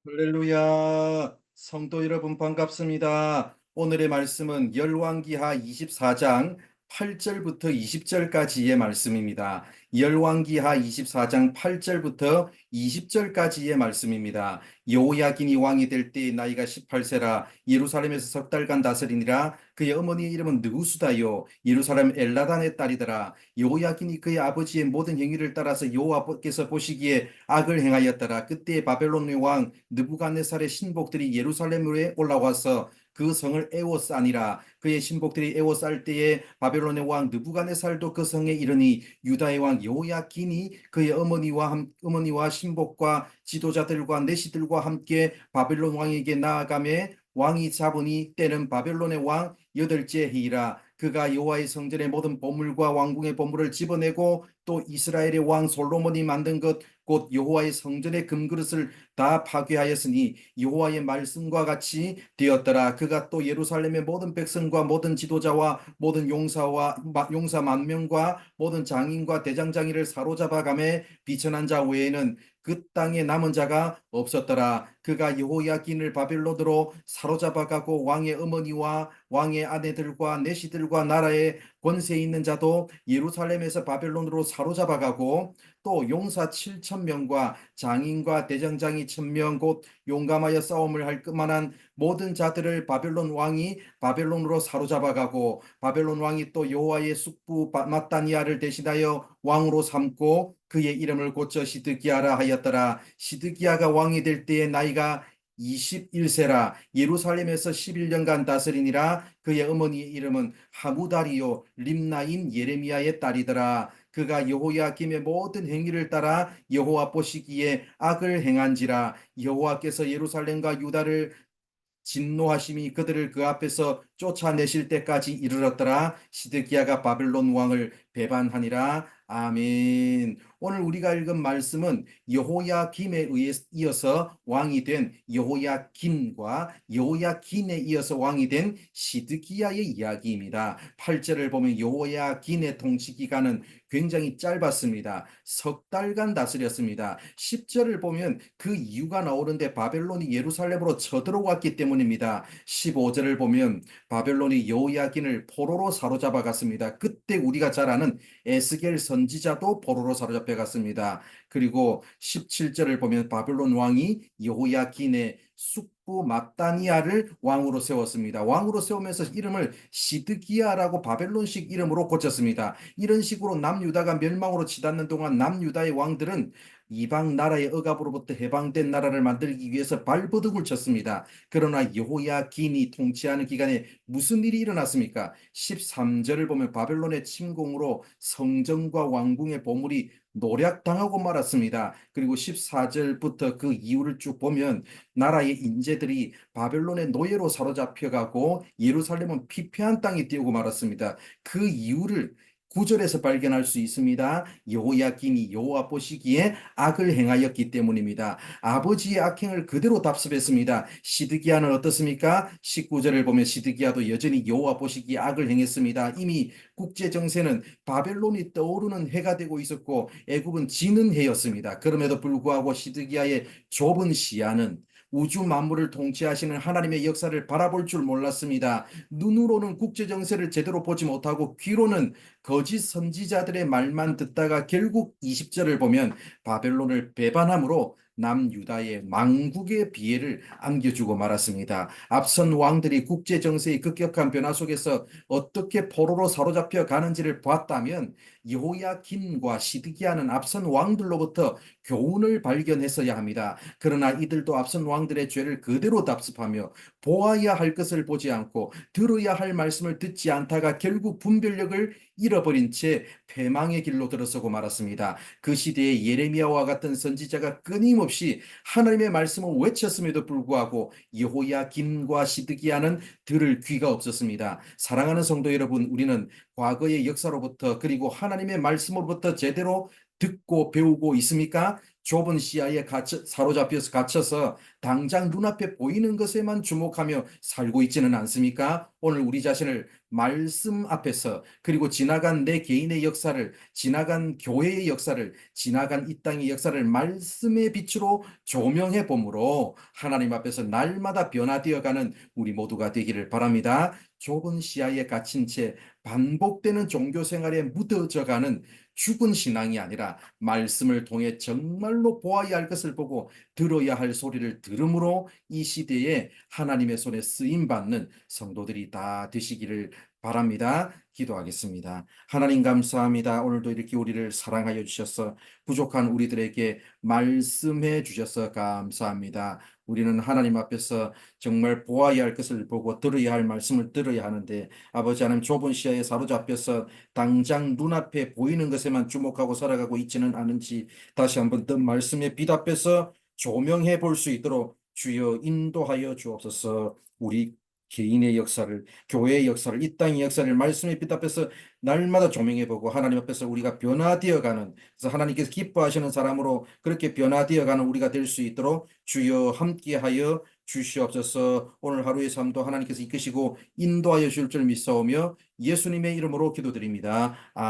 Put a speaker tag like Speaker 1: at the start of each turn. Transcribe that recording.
Speaker 1: 할렐루야. 성도 여러분 반갑습니다. 오늘의 말씀은 열왕기하 24장 8절부터 20절까지의 말씀입니다. 열왕기하 24장 8절부터 20절까지의 말씀입니다. 여호야긴이 왕이 될 때 나이가 18세라 예루살렘에서 석 달간 다스리니라. 그의 어머니의 이름은 느우수다요 예루살렘 엘라단의 딸이더라. 여호야긴이 그의 아버지의 모든 행위를 따라서 여호와께서 보시기에 악을 행하였더라. 그때 바벨론의 왕 느부갓네살의 신복들이 예루살렘에 올라와서 그 성을 에워싸니라. 그의 신복들이 에워쌀 때에 바벨론의 왕 느부갓네살도 그 성에 이르니 유다의 왕 여호야긴이 그의 어머니와 신복과 지도자들과 내시들과 함께 바벨론 왕에게 나아가매 왕이 잡으니 때는 바벨론의 왕 여덟째 해이라. 그가 여호와의 성전의 모든 보물과 왕궁의 보물을 집어내고 또 이스라엘의 왕 솔로몬이 만든 것 곧 여호와의 성전의 금그릇을 다 파괴하였으니 여호와의 말씀과 같이 되었더라. 그가 또 예루살렘의 모든 백성과 모든 지도자와 모든 용사 만명과 모든 장인과 대장장이를 사로잡아가매 비천한 자 외에는 그 땅에 남은 자가 없었더라. 그가 여호야긴을 바벨론으로 사로잡아가고 왕의 어머니와 왕의 아내들과 내시들과 나라의 권세 있는 자도 예루살렘에서 바벨론으로 사로잡아가고 또 용사 7,000명과 장인과 대장장이 1,000명 곧 용감하여 싸움을 할 만한 모든 자들을 바벨론 왕이 바벨론으로 사로잡아가고 바벨론 왕이 또 여호와의 숙부 마따니아를 대신하여 왕으로 삼고 그의 이름을 고쳐 시드기야라 하였더라. 시드기야가 왕이 될 때의 나이가 21세라. 예루살렘에서 11년간 다스리니라. 그의 어머니의 이름은 하무다리요 림나인 예레미야의 딸이더라. 그가 여호야김의 모든 행위를 따라 여호와 보시기에 악을 행한지라. 여호와께서 예루살렘과 유다를 진노하심이 그들을 그 앞에서 쫓아내실 때까지 이르렀더라. 시드기야가 바벨론 왕을 배반하니라. 아멘. 오늘 우리가 읽은 말씀은 여호야김에 이어서 왕이 된 여호야김과 여호야긴에 이어서 왕이 된 시드기야의 이야기입니다. 8절을 보면 여호야긴의 통치 기간은 굉장히 짧았습니다. 석 달간 다스렸습니다. 10절을 보면 그 이유가 나오는데 바벨론이 예루살렘으로 쳐들어왔기 때문입니다. 15절을 보면 바벨론이 여호야긴을 포로로 사로잡아 갔습니다. 그때 우리가 잘 아는 에스겔 선지자도 포로로 사로잡혀 갔습니다. 그리고 17절을 보면 바벨론 왕이 여호야긴의 숙부 마따니아를 왕으로 세웠습니다. 왕으로 세우면서 이름을 시드기야라고 바벨론식 이름으로 고쳤습니다. 이런 식으로 남유다가 멸망으로 치닫는 동안 남유다의 왕들은 이방 나라의 억압으로부터 해방된 나라를 만들기 위해서 발버둥을 쳤습니다. 그러나 여호야긴이 통치하는 기간에 무슨 일이 일어났습니까? 13절을 보면 바벨론의 침공으로 성전과 왕궁의 보물이 노략당하고 말았습니다. 그리고 14절부터 그 이유를 쭉 보면 나라의 인재들이 바벨론의 노예로 사로잡혀가고 예루살렘은 피폐한 땅이 되고 말았습니다. 그 이유를 9절에서 발견할 수 있습니다. 여호야긴이 여호와 보시기에 악을 행하였기 때문입니다. 아버지의 악행을 그대로 답습했습니다. 시드기야는 어떻습니까? 19절을 보면 시드기야도 여전히 여호와 보시기에 악을 행했습니다. 이미 국제 정세는 바벨론이 떠오르는 해가 되고 있었고 애굽은 지는 해였습니다. 그럼에도 불구하고 시드기야의 좁은 시야는 우주 만물을 통치하시는 하나님의 역사를 바라볼 줄 몰랐습니다. 눈으로는 국제 정세를 제대로 보지 못하고 귀로는 거짓 선지자들의 말만 듣다가 결국 20절을 보면 바벨론을 배반함으로 남유다의 망국의 비애를 안겨주고 말았습니다. 앞선 왕들이 국제 정세의 급격한 변화 속에서 어떻게 포로로 사로잡혀 가는지를 봤다면 여호야김과 시드기야는 앞선 왕들로부터 교훈을 발견했어야 합니다. 그러나 이들도 앞선 왕들의 죄를 그대로 답습하며 보아야 할 것을 보지 않고 들어야 할 말씀을 듣지 않다가 결국 분별력을 잃어버린 채 패망의 길로 들어서고 말았습니다. 그 시대에 예레미야와 같은 선지자가 끊임없이 하나님의 말씀을 외쳤음에도 불구하고 여호야김과 시드기야는 들을 귀가 없었습니다. 사랑하는 성도 여러분, 우리는 과거의 역사로부터 그리고 하나님의 말씀으로부터 제대로 듣고 배우고 있습니까? 좁은 시야에 사로잡혀서 갇혀서 당장 눈앞에 보이는 것에만 주목하며 살고 있지는 않습니까? 오늘 우리 자신을 말씀 앞에서, 그리고 지나간 내 개인의 역사를, 지나간 교회의 역사를, 지나간 이 땅의 역사를 말씀의 빛으로 조명해 봄으로 하나님 앞에서 날마다 변화되어가는 우리 모두가 되기를 바랍니다. 좁은 시야에 갇힌 채 반복되는 종교 생활에 묻어져가는 죽은 신앙이 아니라 말씀을 통해 정말로 보아야 할 것을 보고 들어야 할 소리를 들음으로 이 시대에 하나님의 손에 쓰임 받는 성도들이 다 되시기를 바랍니다. 기도하겠습니다. 하나님 감사합니다. 오늘도 이렇게 우리를 사랑하여 주셔서 부족한 우리들에게 말씀해 주셔서 감사합니다. 우리는 하나님 앞에서 정말 보아야 할 것을 보고 들어야 할 말씀을 들어야 하는데, 아버지 하나님, 좁은 시야에 사로잡혀서 당장 눈앞에 보이는 것에만 주목하고 살아가고 있지는 않은지 다시 한번 더 말씀에 빛 앞에서 조명해 볼 수 있도록 주여 인도하여 주옵소서. 우리 개인의 역사를, 교회의 역사를, 이 땅의 역사를 말씀의 빛 앞에서 날마다 조명해 보고 하나님 앞에서 우리가 변화되어 가는, 그래서 하나님께서 기뻐하시는 사람으로 그렇게 변화되어 가는 우리가 될 수 있도록 주여 함께하여 주시옵소서. 오늘 하루의 삶도 하나님께서 이끄시고 인도하여 주실 줄 믿사오며 예수님의 이름으로 기도드립니다.